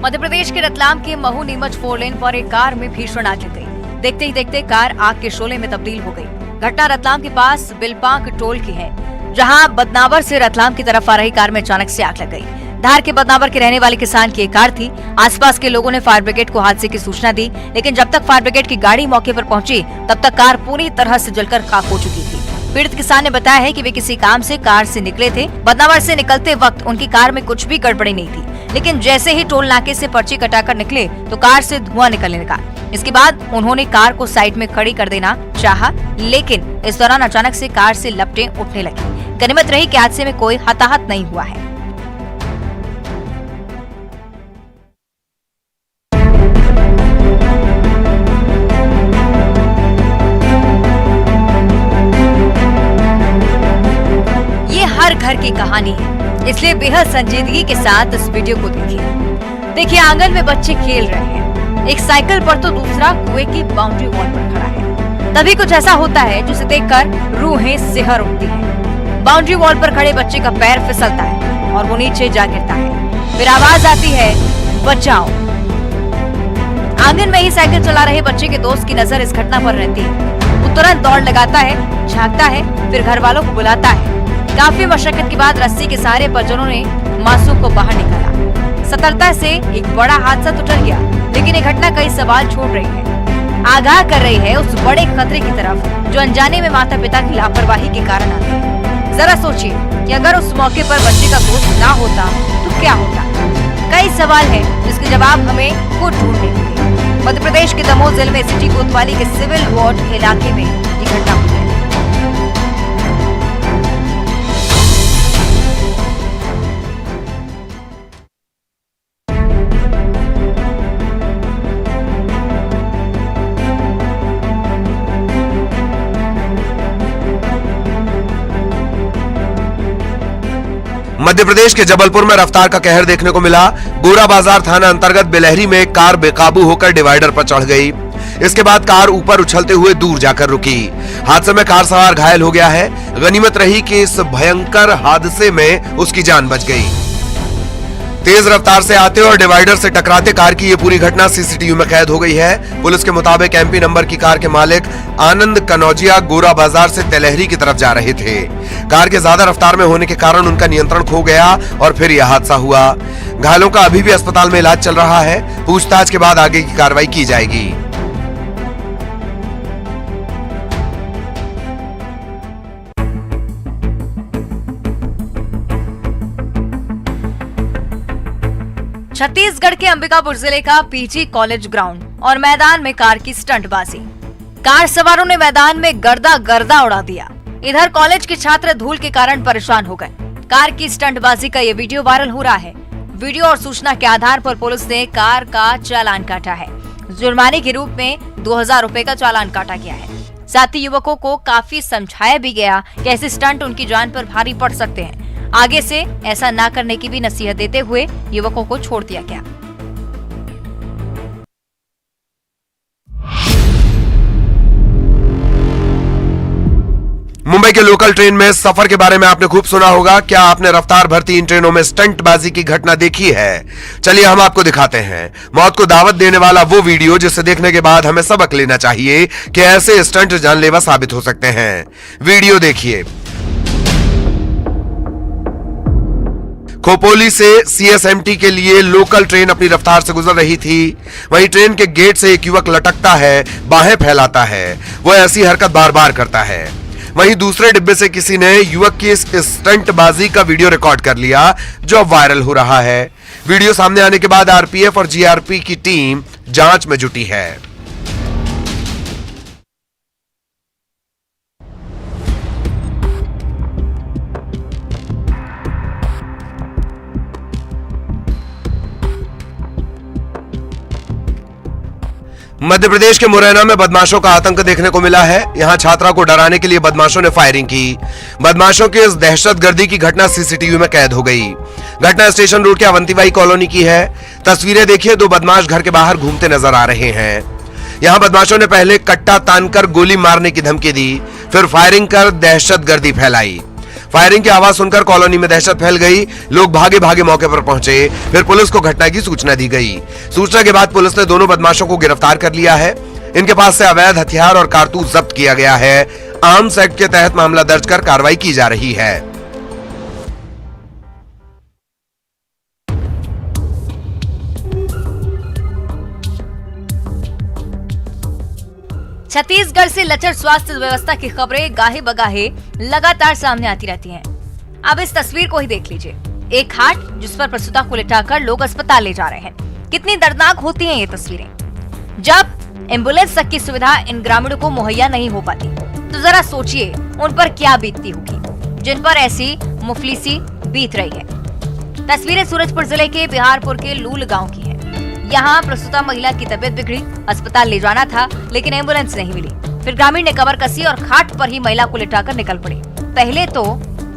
मध्य प्रदेश के रतलाम के महू नीमच 4 लेन पर एक कार में भीषण आग लग गई। देखते ही देखते कार आग के शोले में तब्दील हो गई। घटना रतलाम के पास बिलपांक टोल की है, जहां बदनावर से रतलाम की तरफ आ रही कार में अचानक से आग लग गई। धार के बदनावर के रहने वाले किसान की एक कार थी। आसपास के लोगों ने फायर ब्रिगेड को हादसे की सूचना दी, लेकिन जब तक फायर ब्रिगेड की गाड़ी मौके पर पहुंची तब तक कार पूरी तरह से जलकर खाक हो चुकी थी। पीड़ित किसान ने बताया है कि वे किसी काम से कार से निकले थे। बदनावर से निकलते वक्त उनकी कार में कुछ भी गड़बड़ी नहीं थी, लेकिन जैसे ही टोल नाके से पर्ची कटाकर निकले तो कार से धुआं निकलने लगा। इसके बाद उन्होंने कार को साइड में खड़ी कर देना चाहा, लेकिन इस दौरान अचानक से कार से लपटें उठने लगी। गनीमत रही कि हादसे में कोई हताहत नहीं हुआ है। हर घर की कहानी है, इसलिए बेहद संजीदगी के साथ इस वीडियो को देखिए। आंगन में बच्चे खेल रहे हैं, एक साइकिल पर तो दूसरा कुएं की बाउंड्री वॉल पर खड़ा है। तभी कुछ ऐसा होता है जिसे देखकर रूहें सिहर उठती हैं। बाउंड्री वॉल पर खड़े बच्चे का पैर फिसलता है और वो नीचे जा गिरता है। फिर आवाज आती है, बचाओ। आंगन में ही साइकिल चला रहे बच्चे के दोस्त की नजर इस घटना पर रहती है। वो तुरंत दौड़ लगाता है, झांकता है, फिर घर वालों को बुलाता है। काफी मशक्कत के बाद रस्सी के सहारे परिजनों ने मासूम को बाहर निकाला। सतर्कता से एक बड़ा हादसा तो टल गया, लेकिन ये घटना कई सवाल छोड़ रही है। आगाह कर रही है उस बड़े खतरे की तरफ जो अनजाने में माता पिता की लापरवाही के कारण आते हैं। जरा सोचिए कि अगर उस मौके पर बच्चे का दोस्त ना होता तो क्या होता। कई सवाल है जिसके जवाब हमें खुद ढूंढने होंगे। मध्य प्रदेश के दमोह जिले में सिटी कोतवाली के सिविल वार्ड इलाके में ये घटना हुई है। मध्य प्रदेश के जबलपुर में रफ्तार का कहर देखने को मिला। गोरा बाजार थाना अंतर्गत बेलहरी में कार बेकाबू होकर डिवाइडर पर चढ़ गई। इसके बाद कार ऊपर उछलते हुए दूर जाकर रुकी। हादसे में कार सवार घायल हो गया है। गनीमत रही कि इस भयंकर हादसे में उसकी जान बच गई। तेज रफ्तार से आते और डिवाइडर से टकराते कार की ये पूरी घटना सीसीटीवी में कैद हो गई है। पुलिस के मुताबिक एमपी नंबर की कार के मालिक आनंद कनौजिया गोरा बाजार से तेलहरी की तरफ जा रहे थे। कार के ज्यादा रफ्तार में होने के कारण उनका नियंत्रण खो गया और फिर यह हादसा हुआ। घायलों का अभी भी अस्पताल में इलाज चल रहा है। पूछताछ के बाद आगे की कार्रवाई की जाएगी। छत्तीसगढ़ के अंबिकापुर जिले का पीजी कॉलेज ग्राउंड और मैदान में कार की स्टंटबाजी। कार सवारों ने मैदान में गर्दा उड़ा दिया। इधर कॉलेज के छात्र धूल के कारण परेशान हो गए। कार की स्टंटबाजी का ये वीडियो वायरल हो रहा है। वीडियो और सूचना के आधार पर पुलिस ने कार का चालान काटा है। जुर्माने के रूप में 2000 रुपए का चालान काटा गया है। साथ ही युवकों को काफी समझाया भी गया कि ऐसे स्टंट उनकी जान पर भारी पड़ सकते हैं। आगे से ऐसा ना करने की भी नसीहत देते हुए युवकों को छोड़ दिया गया। मुंबई के लोकल ट्रेन में सफर के बारे में आपने खूब सुना होगा। क्या आपने रफ्तार भरती इन ट्रेनों में स्टंटबाजी की घटना देखी है? चलिए हम आपको दिखाते हैं मौत को दावत देने वाला वो वीडियो जिसे देखने के बाद हमें सबक लेना चाहिए कि ऐसे स्टंट जानलेवा साबित हो सकते हैं। वीडियो देखिए। खोपोली से सीएसएमटी के लिए लोकल ट्रेन अपनी रफ्तार से गुजर रही थी। वहीं ट्रेन के गेट से एक युवक लटकता है, बाहें फैलाता है। वो ऐसी हरकत बार बार करता है। वहीं दूसरे डिब्बे से किसी ने युवक की इस स्टंटबाजी का वीडियो रिकॉर्ड कर लिया, जो अब वायरल हो रहा है। वीडियो सामने आने के बाद आरपीएफ और जीआरपी की टीम जांच में जुटी है। मध्य प्रदेश के मुरैना में बदमाशों का आतंक देखने को मिला है। यहां छात्रा को डराने के लिए बदमाशों ने फायरिंग की। बदमाशों की इस दहशतगर्दी की घटना सीसीटीवी में कैद हो गई। घटना स्टेशन रोड के अवंतीबाई कॉलोनी की है। तस्वीरें देखिए, दो बदमाश घर के बाहर घूमते नजर आ रहे हैं। यहां बदमाशों ने पहले कट्टा तानकर गोली मारने की धमकी दी, फिर फायरिंग कर दहशतगर्दी फैलाई। फायरिंग की आवाज सुनकर कॉलोनी में दहशत फैल गई। लोग भागे भागे मौके पर पहुंचे। फिर पुलिस को घटना की सूचना दी गई। सूचना के बाद पुलिस ने दोनों बदमाशों को गिरफ्तार कर लिया है। इनके पास से अवैध हथियार और कारतूस जब्त किया गया है। आर्म्स एक्ट के तहत मामला दर्ज कर कार्रवाई की जा रही है। छत्तीसगढ़ से लचर स्वास्थ्य व्यवस्था की खबरें गाहे बगाहे लगातार सामने आती रहती हैं। अब इस तस्वीर को ही देख लीजिए। एक खाट जिस पर प्रसूता को लिटाकर लोग अस्पताल ले जा रहे हैं। कितनी दर्दनाक होती हैं ये तस्वीरें। जब एम्बुलेंस तक की सुविधा इन ग्रामीणों को मुहैया नहीं हो पाती तो जरा सोचिए उन पर क्या बीतती होगी जिन पर ऐसी मुफलिसी बीत रही है। तस्वीरें सूरजपुर जिले के बिहारपुर के लूल गाँव की है। यहाँ प्रसूता महिला की तबीयत बिगड़ी, अस्पताल ले जाना था लेकिन एम्बुलेंस नहीं मिली। फिर ग्रामीण ने कमर कसी और खाट पर ही महिला को लिटाकर निकल पड़े। पहले तो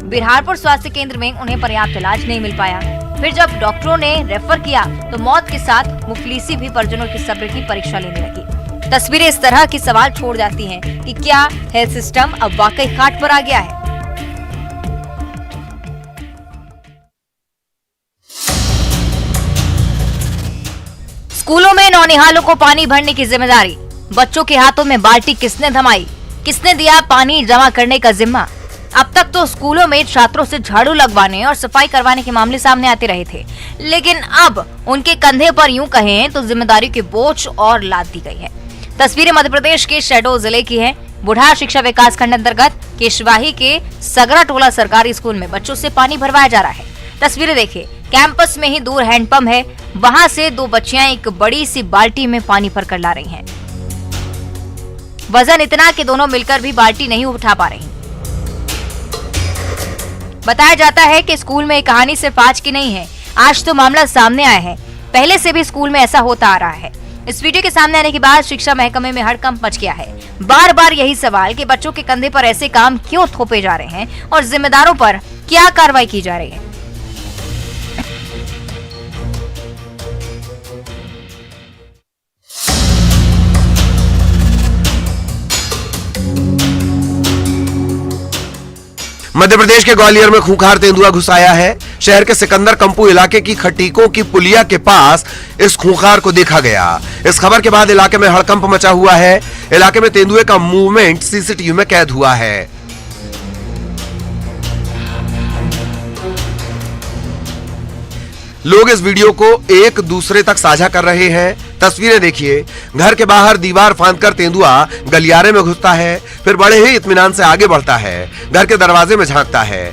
बिहारपुर स्वास्थ्य केंद्र में उन्हें पर्याप्त इलाज नहीं मिल पाया। फिर जब डॉक्टरों ने रेफर किया तो मौत के साथ मुफलिसी भी परिजनों की सब्र की परीक्षा लेने लगी। तस्वीरें इस तरह की सवाल छोड़ जाती हैं कि क्या हेल्थ सिस्टम अब वाकई खाट पर आ गया है। स्कूलों में नौनिहालों को पानी भरने की जिम्मेदारी। बच्चों के हाथों में बाल्टी किसने थमाई, किसने दिया पानी जमा करने का जिम्मा। अब तक तो स्कूलों में छात्रों से झाड़ू लगवाने और सफाई करवाने के मामले सामने आते रहे थे, लेकिन अब उनके कंधे पर यूं कहें तो जिम्मेदारी के बोझ और लाद दी गई है। तस्वीरें मध्य प्रदेश के शहडोल जिले की है। बुढ़ा शिक्षा विकास खंड अंतर्गत केशवाही के सगरा टोला सरकारी स्कूल में बच्चों से पानी भरवाया जा रहा है। तस्वीरें देखिए। कैंपस में ही दूर हैंडपंप है, वहां से दो बच्चियां एक बड़ी सी बाल्टी में पानी भरकर ला रही हैं। वजन इतना कि दोनों मिलकर भी बाल्टी नहीं उठा पा रही। बताया जाता है कि स्कूल में एक कहानी सिर्फ आज की नहीं है, आज तो मामला सामने आया है। पहले से भी स्कूल में ऐसा होता आ रहा है। इस वीडियो के सामने आने के बाद शिक्षा महकमे में हड़कंप मच गया है। बार बार यही सवाल कि बच्चों के कंधे पर ऐसे काम क्यों थोपे जा रहे हैं और जिम्मेदारों पर क्या कार्रवाई की जा रही है। मध्य प्रदेश के ग्वालियर में खूंखार तेंदुआ घुस आया है। शहर के सिकंदर कंपू इलाके की खटीकों की पुलिया के पास इस खूंखार को देखा गया। इस खबर के बाद इलाके में हड़कंप मचा हुआ है। इलाके में तेंदुए का मूवमेंट सीसीटीवी में कैद हुआ है। लोग इस वीडियो को एक दूसरे तक साझा कर रहे हैं। तस्वीरें देखिए। घर के बाहर दीवार फांदकर तेंदुआ गलियारे में घुसता है, फिर बड़े ही इत्मीनान से आगे बढ़ता है, घर के दरवाजे में झांकता है,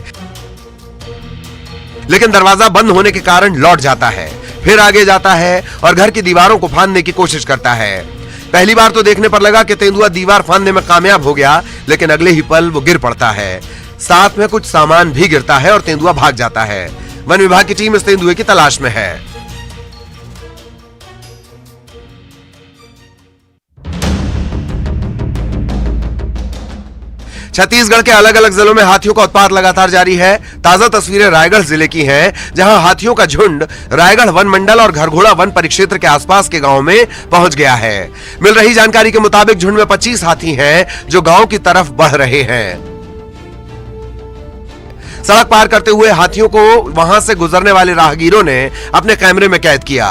लेकिन दरवाजा बंद होने के कारण लौट जाता है, फिर आगे जाता है और घर की दीवारों को फांदने की कोशिश करता है। पहली बार तो देखने पर लगा कि तेंदुआ दीवार फांदने में कामयाब हो गया, लेकिन अगले ही पल वो गिर पड़ता है। साथ में कुछ सामान भी गिरता है और तेंदुआ भाग जाता है। वन विभाग की टीम इस तेंदुए की तलाश में है। छत्तीसगढ़ के अलग अलग जिलों में हाथियों का उत्पात लगातार जारी है। ताजा तस्वीरें रायगढ़ जिले की हैं, जहां हाथियों का झुंड रायगढ़ वन मंडल और घरघोड़ा वन परिक्षेत्र के आसपास के गांव में पहुंच गया है। मिल रही जानकारी के मुताबिक झुंड में 25 हाथी हैं, जो गांव की तरफ बढ़ रहे हैं। सड़क पार करते हुए हाथियों को वहां से गुजरने वाले राहगीरों ने अपने कैमरे में कैद किया।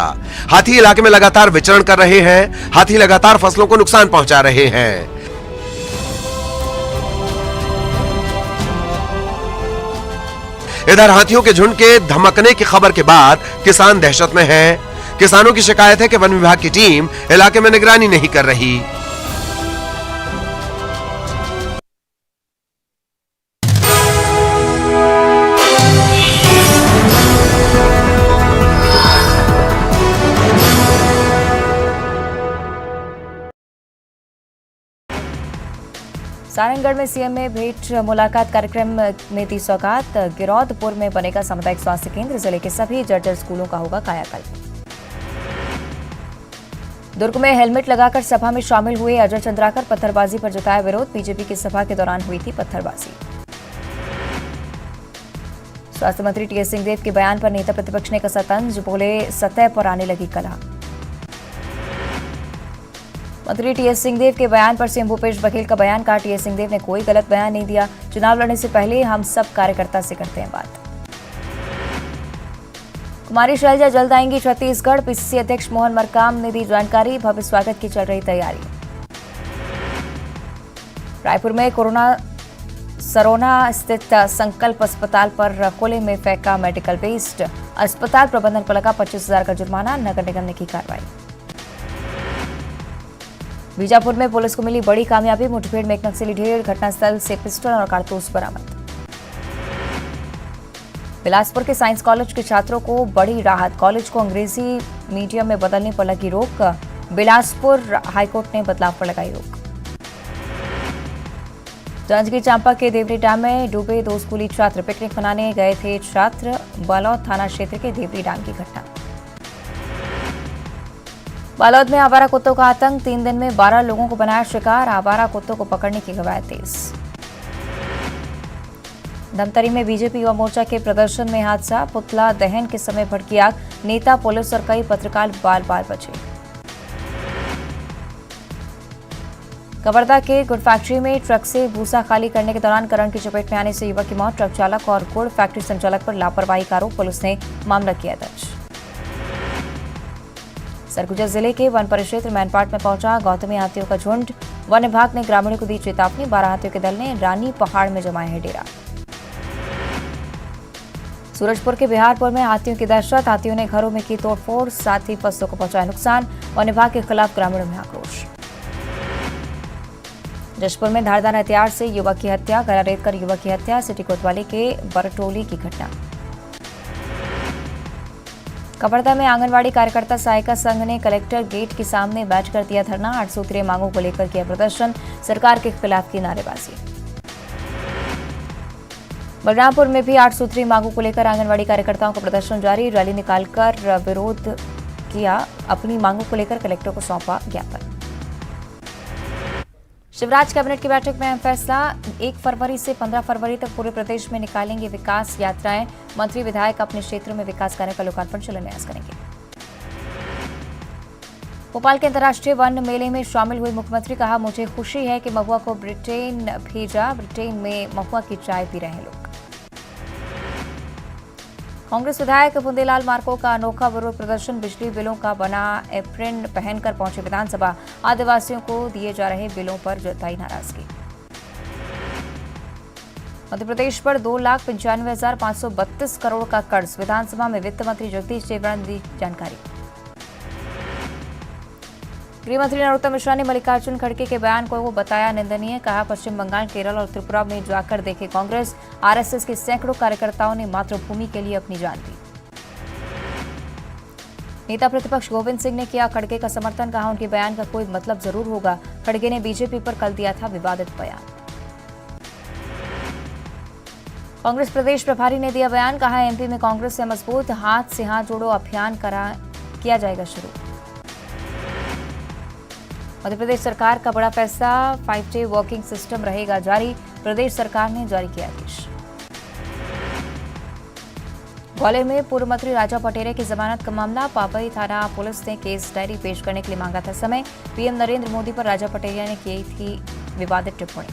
हाथी इलाके में लगातार विचरण कर रहे हैं। हाथी लगातार फसलों को नुकसान पहुंचा रहे हैं। इधर हाथियों के झुंड के धमकने की खबर के बाद किसान दहशत में हैं। किसानों की शिकायत है कि वन विभाग की टीम इलाके में निगरानी नहीं कर रही। सारंगगढ़ में सीएम में भेंट मुलाकात कार्यक्रम में दी सौगात। गिरौदपुर में बनेगा सामुदायिक स्वास्थ्य केंद्र। जिले के सभी जर्जर स्कूलों का होगा कायाकल्प। दुर्ग में हेलमेट लगाकर सभा में शामिल हुए अजय चंद्राकर। पत्थरबाजी पर जताया विरोध। बीजेपी की सभा के दौरान हुई थी पत्थरबाजी। स्वास्थ्य मंत्री टीएस सिंहदेव के बयान पर नेता प्रतिपक्ष ने कसा तंज। बोले सतह पर आने लगी कला। मंत्री टीएस सिंहदेव के बयान पर सीएम भूपेश बघेल का बयान कहा, टीएस सिंहदेव ने कोई गलत बयान नहीं दिया। चुनाव लड़ने से पहले हम सब कार्यकर्ता से करते हैं बात। कुमारी शैलजा जल्द आएंगी छत्तीसगढ़, पीसीसी अध्यक्ष मोहन मरकाम ने दी जानकारी। भव्य स्वागत की चल रही तैयारी। रायपुर में सरोना स्थित संकल्प अस्पताल पर खुले में फेंका मेडिकल वेस्ट। अस्पताल प्रबंधन को लगा 25,000 का जुर्माना, नगर निगम ने की कार्रवाई। बीजापुर में पुलिस को मिली बड़ी कामयाबी, मुठभेड़ में एक नक्सली ढेर, घटनास्थल से पिस्टल और कारतूस बरामद। बिलासपुर के साइंस कॉलेज के छात्रों को बड़ी राहत, कॉलेज को अंग्रेजी मीडियम में बदलने पर लगी रोक। बिलासपुर हाईकोर्ट ने बदलाव पर लगाई रोक। जांजगीर चांपा के देवरी डैम में डूबे 2 स्कूली छात्र, पिकनिक मनाने गए थे छात्र। बालोद थाना क्षेत्र के देवरी डैम की घटना। बालोद में आवारा कुत्तों का आतंक, 3 दिन में 12 लोगों को बनाया शिकार। आवारा कुत्तों को पकड़ने की कवायद तेज। धमतरी में बीजेपी युवा मोर्चा के प्रदर्शन में हादसा, पुतला दहन के समय भड़की आग, नेता, पुलिस और कई पत्रकार बाल बाल बचे। कवर्धा के गुड़ फैक्ट्री में ट्रक से भूसा खाली करने के दौरान करंट की चपेट में आने से युवक की मौत। ट्रक चालक और गुड़ फैक्ट्री संचालक पर लापरवाही का आरोप, पुलिस ने मामला किया दर्ज। सरगुजा जिले के वन परिक्षेत्र मैनपाट में पहुंचा गौतमी हाथियों का झुंड। वन विभाग ने ग्रामीणों को दी चेतावनी, 12 हाथियों के दल ने रानी पहाड़ में जमाया है डेरा। सूरजपुर के बिहारपुर में हाथियों की दहशत, हाथियों ने घरों में की तोड़फोड़, साथ ही फसलों को पहुंचाया नुकसान। वन विभाग के खिलाफ ग्रामीणों में आक्रोश। जशपुर में धारदार हथियार से युवक की हत्या, गला रेतकर युवक की हत्या। सिटी कोतवाली के बरटोली की घटना। कवर्धा में आंगनवाड़ी कार्यकर्ता सहायिका संघ ने कलेक्टर गेट के सामने बैठकर दिया धरना। 8 सूत्रीय मांगों को लेकर किया प्रदर्शन, सरकार के खिलाफ की नारेबाजी। बलरामपुर में भी 8 सूत्रीय मांगों को लेकर आंगनवाड़ी कार्यकर्ताओं का प्रदर्शन जारी, रैली निकालकर विरोध किया। अपनी मांगों को लेकर कलेक्टर को सौंपा ज्ञापन। शिवराज कैबिनेट की बैठक में अहम फैसला, 1 फरवरी से 15 फरवरी तक पूरे प्रदेश में निकालेंगे विकास यात्राएं। मंत्री विधायक अपने क्षेत्रों में विकास कार्य का लोकार्पण शिलान्यास करेंगे। भोपाल के अंतर्राष्ट्रीय वन मेले में शामिल हुए मुख्यमंत्री, कहा मुझे खुशी है कि महुआ को ब्रिटेन भेजा, ब्रिटेन में महुआ की चाय पी रहे हैं लोग। कांग्रेस विधायक बुंदेलाल मार्को का अनोखा विरोध प्रदर्शन, बिजली बिलों का बना एप्रिन पहनकर पहुंचे विधानसभा। आदिवासियों को दिए जा रहे बिलों पर जताई नाराजगी। मध्य प्रदेश पर 2,95,532 करोड़ का कर्ज, विधानसभा में वित्त मंत्री जगदीश देवड़ा ने दी जानकारी। गृह मंत्री नरोत्तम मिश्रा ने मल्लिकार्जुन खड़गे के बयान को बताया निंदनीय, कहा पश्चिम बंगाल, केरल और त्रिपुरा में जाकर देखे कांग्रेस, आरएसएस के सैकड़ों कार्यकर्ताओं ने मातृभूमि के लिए अपनी जान दी। नेता प्रतिपक्ष गोविंद सिंह ने किया खड़गे का समर्थन, कहा उनके बयान का कोई मतलब जरूर होगा। खड़गे ने बीजेपी पर कल दिया था विवादित बयान। कांग्रेस प्रदेश प्रभारी ने दिया बयान, कहा एमपी में कांग्रेस से मजबूत, हाथ से हाथ जोड़ो अभियान किया जाएगा शुरू। मध्य प्रदेश सरकार का बड़ा फैसला, 5G वर्किंग सिस्टम रहेगा जारी, प्रदेश सरकार ने जारी किया आदेश। ग्वालियर में पूर्व मंत्री राजा पटेरे की जमानत का मामला, पापई थाना पुलिस ने केस डायरी पेश करने के लिए मांगा था समय। पीएम नरेंद्र मोदी पर राजा पटेरिया ने की थी विवादित टिप्पणी।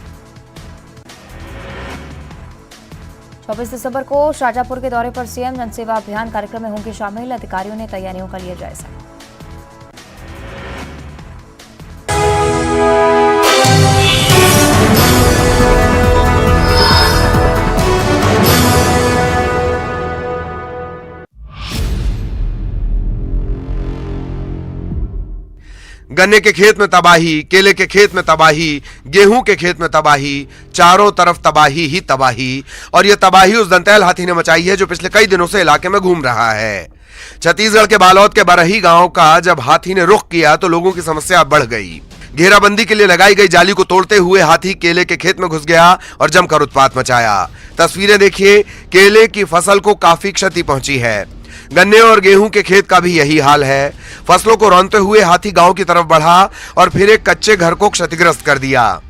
24 दिसंबर को शाजापुर के दौरे पर सीएम, जनसेवा अभियान कार्यक्रम में होंगे शामिल, अधिकारियों ने तैयारियों का लिया जायजा। गन्ने के खेत में तबाही, केले के खेत में तबाही, गेहूं के खेत में तबाही, चारों तरफ तबाही ही तबाही। और यह तबाही उस दंतैल हाथी ने मचाई है जो पिछले कई दिनों से इलाके में घूम रहा है। छत्तीसगढ़ के बालोद के बरही गांव का जब हाथी ने रुख किया तो लोगों की समस्या बढ़ गई। घेराबंदी के लिए लगाई गई जाली को तोड़ते हुए हाथी केले के खेत में घुस गया और जमकर उत्पात मचाया। तस्वीरें देखिए, केले की फसल को काफी क्षति पहुंची है। गन्ने और गेहूं के खेत का भी यही हाल है। फसलों को रौंदते हुए हाथी गांव की तरफ बढ़ा और फिर एक कच्चे घर को क्षतिग्रस्त कर दिया।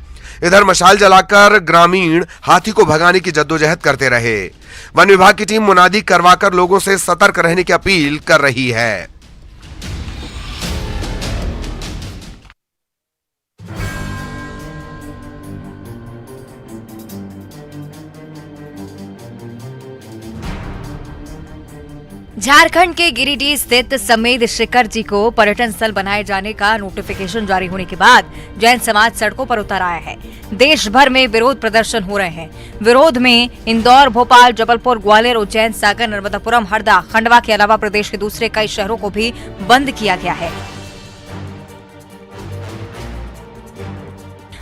इधर मशाल जलाकर ग्रामीण हाथी को भगाने की जद्दोजहद करते रहे। वन विभाग की टीम मुनादी करवाकर लोगों से सतर्क रहने की अपील कर रही है। झारखंड के गिरिडीह स्थित समेत शिखर जी को पर्यटन स्थल बनाए जाने का नोटिफिकेशन जारी होने के बाद जैन समाज सड़कों पर उतर आया है। देश भर में विरोध प्रदर्शन हो रहे हैं। विरोध में इंदौर, भोपाल, जबलपुर, ग्वालियर, उज्जैन, सागर, नर्मदापुरम, हरदा, खंडवा के अलावा प्रदेश के दूसरे कई शहरों को भी बंद किया गया है।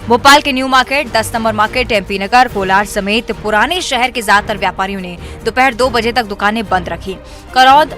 भोपाल के New Market, 10 number market, MP Nagar, Kolar समेत पुराने शहर के ज्यादातर व्यापारियों ने दोपहर 2 बजे तक दुकानें बंद रखी। करौद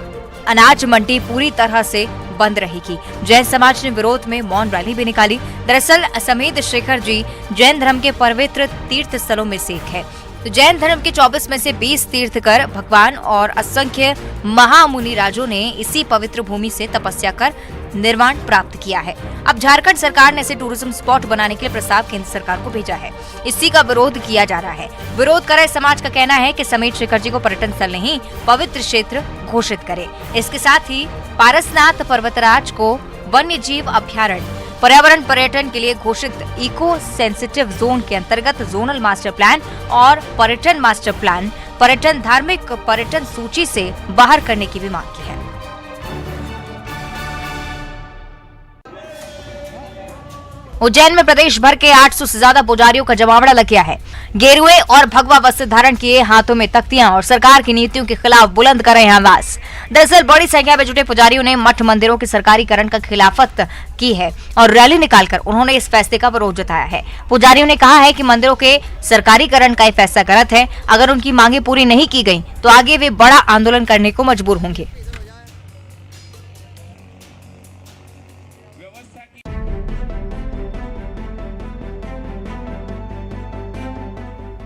अनाज मंडी पूरी तरह से बंद रहेगी। जैन समाज ने विरोध में मौन रैली भी निकाली। दरअसल समेत शिखर जी जैन धर्म के पवित्र तीर्थ स्थलों में से एक है। तो जैन धर्म के 24 में से 20 तीर्थकर भगवान और असंख्य महामुनि राजों ने इसी पवित्र भूमि से तपस्या कर निर्वाण प्राप्त किया है। अब झारखंड सरकार ने इसे टूरिज्म स्पॉट बनाने के लिए प्रस्ताव केंद्र सरकार को भेजा है। इसी का विरोध किया जा रहा है। विरोध कर रहे समाज का कहना है कि समेत शिखर जी को पर्यटन स्थल नहीं, पवित्र क्षेत्र घोषित करे। इसके साथ ही पारसनाथ पर्वतराज को वन्य जीव अभ्यारण्य पर्यावरण पर्यटन के लिए घोषित इको सेंसिटिव जोन के अंतर्गत जोनल मास्टर प्लान और पर्यटन मास्टर प्लान पर्यटन धार्मिक पर्यटन सूची से बाहर करने की भी मांग की है। उज्जैन में प्रदेश भर के 800 से ज्यादा पुजारियों का जमावड़ा लग गया है। गेरुए और भगवा वस्त्र धारण किए, हाथों में तख्तियां और सरकार की नीतियों के खिलाफ बुलंद कर रहे हैं आवाज। दरअसल बड़ी संख्या में जुटे पुजारियों ने मठ मंदिरों के सरकारीकरण का खिलाफत की है और रैली निकालकर उन्होंने इस फैसले का विरोध जताया है। पुजारियों ने कहा है कि मंदिरों के सरकारीकरण का यह फैसला गलत है। अगर उनकी मांगे पूरी नहीं की गई तो आगे वे बड़ा आंदोलन करने को मजबूर होंगे।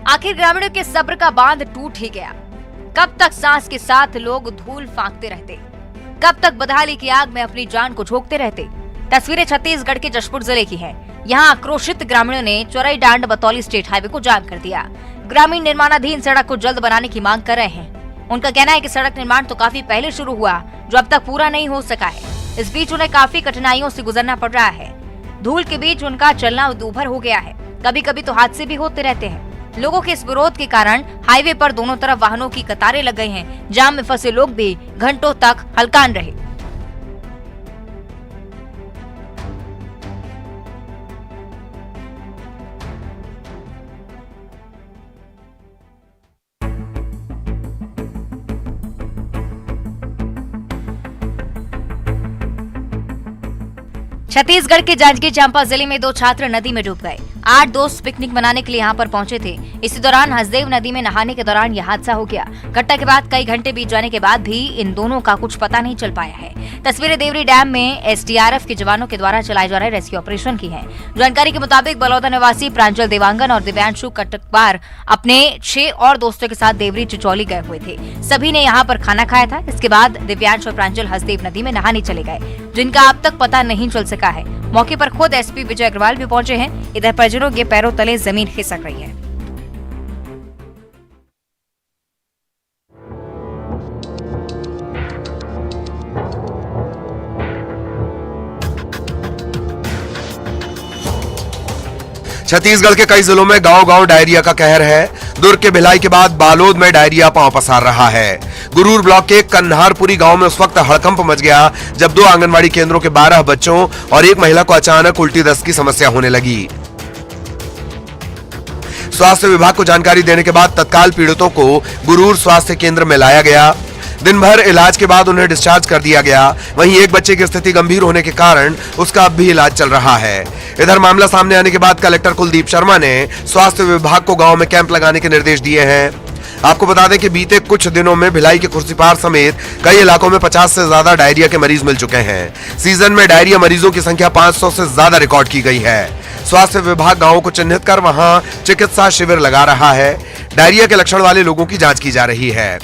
आखिर ग्रामीणों के सब्र का बांध टूट ही गया। कब तक सांस के साथ लोग धूल फांकते रहते? कब तक बदहाली की आग में अपनी जान को झोंकते रहते? तस्वीरें छत्तीसगढ़ के जशपुर जिले की हैं। यहाँ आक्रोशित ग्रामीणों ने चौराईडांड बतौली स्टेट हाईवे को जाम कर दिया। ग्रामीण निर्माणाधीन सड़क को जल्द बनाने की मांग कर रहे हैं। उनका कहना है कि सड़क निर्माण तो काफी पहले शुरू हुआ, जो अब तक पूरा नहीं हो सका है। इस बीच उन्हें काफी कठिनाइयों से गुजरना पड़ रहा है। धूल के बीच उनका चलना दूभर हो गया है। कभी कभी तो हादसे भी होते रहते हैं। लोगों के इस विरोध के कारण हाईवे पर दोनों तरफ वाहनों की कतारें लग गई हैं। जाम में फंसे लोग भी घंटों तक हलकान रहे। छत्तीसगढ़ के जांजगीर चांपा जिले में 2 छात्र नदी में डूब गए। 8 दोस्त पिकनिक मनाने के लिए यहाँ पर पहुंचे थे। इसी दौरान हसदेव नदी में नहाने के दौरान यह हादसा हो गया। घटना के बाद कई घंटे बीत जाने के बाद भी इन दोनों का कुछ पता नहीं चल पाया है। तस्वीरें देवरी डैम में एसडीआरएफ के जवानों के द्वारा चलाए जा रहे रेस्क्यू ऑपरेशन की है। जानकारी के मुताबिक बलौदा निवासी प्रांजल देवांगन और दिव्यांशु कटकबार अपने 6 और दोस्तों के साथ देवरी चिचौली गए हुए थे। सभी ने यहाँ पर खाना खाया था। इसके बाद दिव्यांश और प्रांजल हसदेव नदी में नहाने चले गए, जिनका अब तक पता नहीं चल सका है। मौके पर खुद एसपी विजय अग्रवाल भी पहुंचे हैं। इधर परिजनों के पैरों तले जमीन खिसक रही है। छत्तीसगढ़ के कई जिलों में गांव-गांव डायरिया का कहर है। दुर्ग के भिलाई के बाद बालोद में डायरिया पांव पसार रहा है। गुरूर ब्लॉक के कन्हारपुरी गांव में उस वक्त हड़कंप मच गया जब 2 आंगनवाड़ी केंद्रों के 12 बच्चों और एक महिला को अचानक उल्टी दस्त की समस्या होने लगी। स्वास्थ्य विभाग को जानकारी देने के बाद तत्काल पीड़ितों को गुरूर स्वास्थ्य केंद्र में लाया गया। दिन भर इलाज के बाद उन्हें डिस्चार्ज कर दिया गया। वहीं एक बच्चे की स्थिति गंभीर होने के कारण उसका अब भी इलाज चल रहा है। इधर मामला सामने आने के बाद कलेक्टर कुलदीप शर्मा ने स्वास्थ्य विभाग को गांव में कैंप लगाने के निर्देश दिए हैं। आपको बता दें कि बीते कुछ दिनों में भिलाई के खुर्सीपार समेत कई इलाकों में 50 से ज्यादा डायरिया के मरीज मिल चुके हैं। सीजन में डायरिया मरीजों की संख्या 500 से ज्यादा रिकॉर्ड की गई है। स्वास्थ्य विभाग गांवों को चिन्हित कर वहां चिकित्सा शिविर लगा रहा है। डायरिया के लक्षण वाले लोगों की जांच की जा रही है।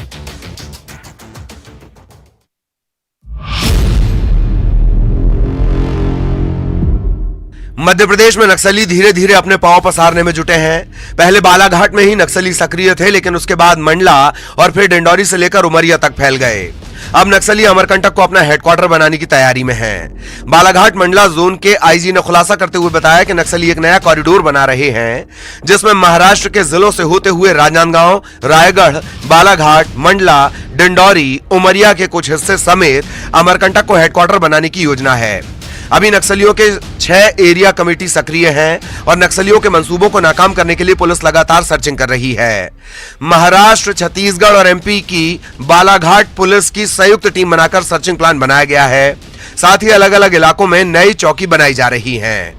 मध्य प्रदेश में नक्सली धीरे धीरे अपने पांव पसारने में जुटे हैं। पहले बालाघाट में ही नक्सली सक्रिय थे, लेकिन उसके बाद मंडला और फिर डिंडौरी से लेकर उमरिया तक फैल गए। अब नक्सली अमरकंटक को अपना हेडक्वार्टर बनाने की तैयारी में हैं। बालाघाट मंडला जोन के आईजी ने खुलासा करते हुए बताया कि नक्सली एक नया कॉरिडोर बना रहे हैं, जिसमें महाराष्ट्र के जिलों से होते हुए राजनांदगांव, रायगढ़, बालाघाट, मंडला, डिंडौरी, उमरिया के कुछ हिस्से समेत अमरकंटक को हेडक्वार्टर बनाने की योजना है। अभी नक्सलियों के 6 एरिया कमेटी सक्रिय हैं और नक्सलियों के मंसूबों को नाकाम करने के लिए पुलिस लगातार सर्चिंग कर रही है। महाराष्ट्र, छत्तीसगढ़ और एमपी की बालाघाट पुलिस की संयुक्त टीम बनाकर सर्चिंग प्लान बनाया गया है। साथ ही अलग अलग इलाकों में नई चौकी बनाई जा रही हैं।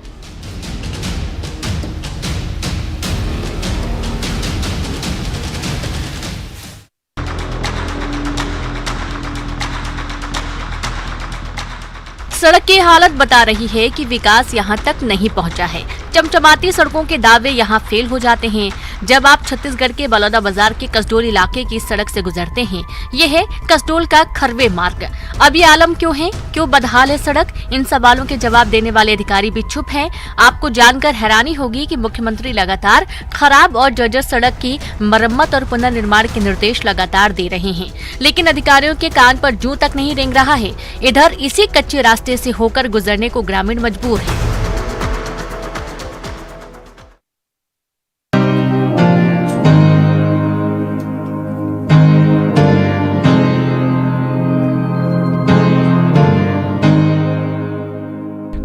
सड़क की हालत बता रही है कि विकास यहां तक नहीं पहुंचा है। चमचमाती सड़कों के दावे यहां फेल हो जाते हैं। जब आप छत्तीसगढ़ के बलौदा बाजार के कसडोल इलाके की सड़क से गुजरते हैं, ये है कसडोल का खरवे मार्ग। अब ये आलम क्यों है, क्यों बदहाल है सड़क? इन सवालों के जवाब देने वाले अधिकारी भी चुप हैं। आपको जानकर हैरानी होगी कि मुख्यमंत्री लगातार खराब और जर्जर सड़क की मरम्मत और पुनर्निर्माण के निर्देश लगातार दे रहे हैं, लेकिन अधिकारियों के कान पर जूं तक नहीं रेंग रहा है। इधर इसी कच्चे रास्ते से होकर गुजरने को ग्रामीण मजबूर है।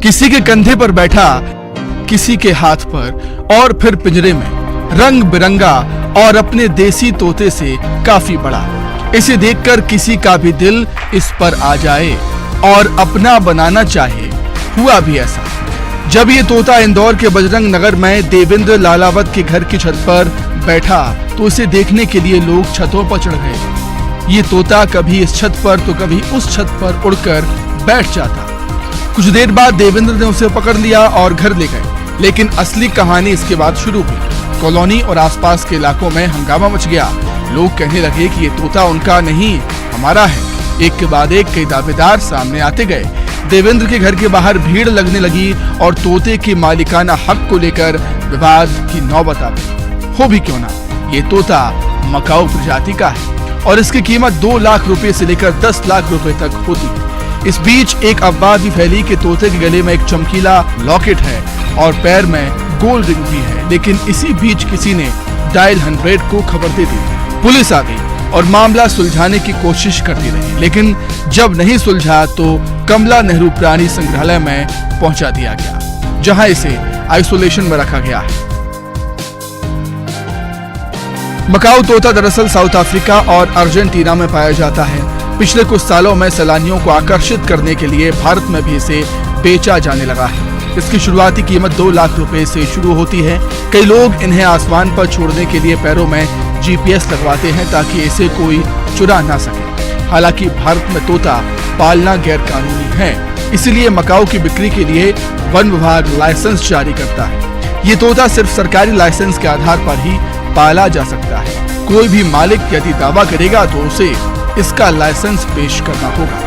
किसी के कंधे पर बैठा, किसी के हाथ पर और फिर पिंजरे में, रंग बिरंगा और अपने देसी तोते से काफी बड़ा। इसे देखकर किसी का भी दिल इस पर आ जाए और अपना बनाना चाहे। हुआ भी ऐसा। जब ये तोता इंदौर के बजरंग नगर में देवेंद्र लालावत के घर की छत पर बैठा तो इसे देखने के लिए लोग छतों पर चढ़ गए। ये तोता कभी इस छत पर तो कभी उस छत पर उड़कर बैठ जाता। कुछ देर बाद देवेंद्र ने उसे पकड़ लिया और घर ले गए, लेकिन असली कहानी इसके बाद शुरू हुई। कॉलोनी और आसपास के इलाकों में हंगामा मच गया। लोग कहने लगे कि ये तोता उनका नहीं, हमारा है। एक के बाद एक कई दावेदार सामने आते गए। देवेंद्र के घर के बाहर भीड़ लगने लगी और तोते के मालिकाना हक को लेकर विवाद की नौबत आ गई। हो भी क्यों ना, ये तोता मकाऊ प्रजाति का है और इसकी कीमत 2 लाख रुपए से लेकर 10 लाख रुपए तक होती है। इस बीच एक अफवाह भी फैली कि तोते के गले में एक चमकीला लॉकेट है और पैर में गोल्ड रिंग भी है, लेकिन इसी बीच किसी ने डायल 100 को खबर दे दी। पुलिस आ गई और मामला सुलझाने की कोशिश करती रही, लेकिन जब नहीं सुलझा तो कमला नेहरू प्राणी संग्रहालय में पहुंचा दिया गया, जहां इसे आइसोलेशन में रखा गया है। मकाऊ तोता दरअसल साउथ अफ्रीका और अर्जेंटीना में पाया जाता है। पिछले कुछ सालों में सैलानियों को आकर्षित करने के लिए भारत में भी इसे बेचा जाने लगा है। इसकी शुरुआती कीमत 2 लाख रुपए से शुरू होती है। कई लोग इन्हें आसमान पर छोड़ने के लिए पैरों में GPS लगवाते हैं ताकि इसे कोई चुरा ना सके। हालांकि भारत में तोता पालना गैर कानूनी है, इसलिए मकाऊ की बिक्री के लिए वन विभाग लाइसेंस जारी करता है। ये तोता सिर्फ सरकारी लाइसेंस के आधार पर ही पाला जा सकता है। कोई भी मालिक यदि दावा करेगा तो उसे इसका लाइसेंस पेश करना होगा।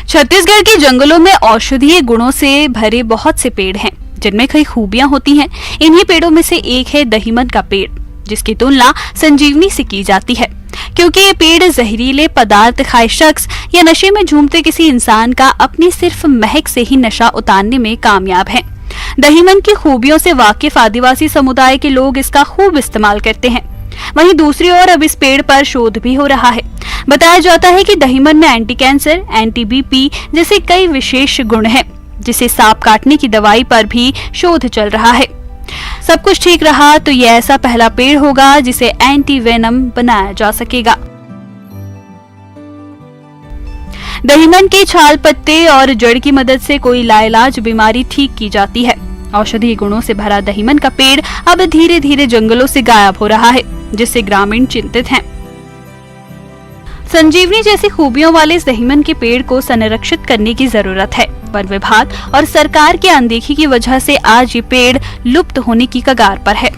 छत्तीसगढ़ के जंगलों में औषधीय गुणों से भरे बहुत से पेड़ हैं, जिनमें कई खूबियां होती हैं। इन्हीं पेड़ों में से एक है दहीमन का पेड़, जिसकी तुलना संजीवनी से की जाती है, क्योंकि ये पेड़ जहरीले पदार्थ खाए शख्स या नशे में झूमते किसी इंसान का अपनी सिर्फ महक से ही नशा उतारने में कामयाब है। दहीमन की खूबियों से वाकिफ आदिवासी समुदाय के लोग इसका खूब इस्तेमाल करते हैं। वहीं दूसरी ओर अब इस पेड़ पर शोध भी हो रहा है। बताया जाता है कि दहीमन में एंटी कैंसर, एंटी BP जैसे कई विशेष गुण हैं, जिसे सांप काटने की दवाई पर भी शोध चल रहा है। सब कुछ ठीक रहा तो यह ऐसा पहला पेड़ होगा जिसे एंटी वेनम बनाया जा सकेगा। दहीमन के छाल, पत्ते और जड़ की मदद से कोई लाइलाज बीमारी ठीक की जाती है। औषधीय गुणों से भरा दहीमन का पेड़ अब धीरे धीरे जंगलों से गायब हो रहा है, जिससे ग्रामीण चिंतित हैं। संजीवनी जैसी खूबियों वाले इस दहीमन के पेड़ को संरक्षित करने की जरूरत है। वन विभाग और सरकार की अनदेखी की वजह से आज ये पेड़ लुप्त होने की कगार पर है।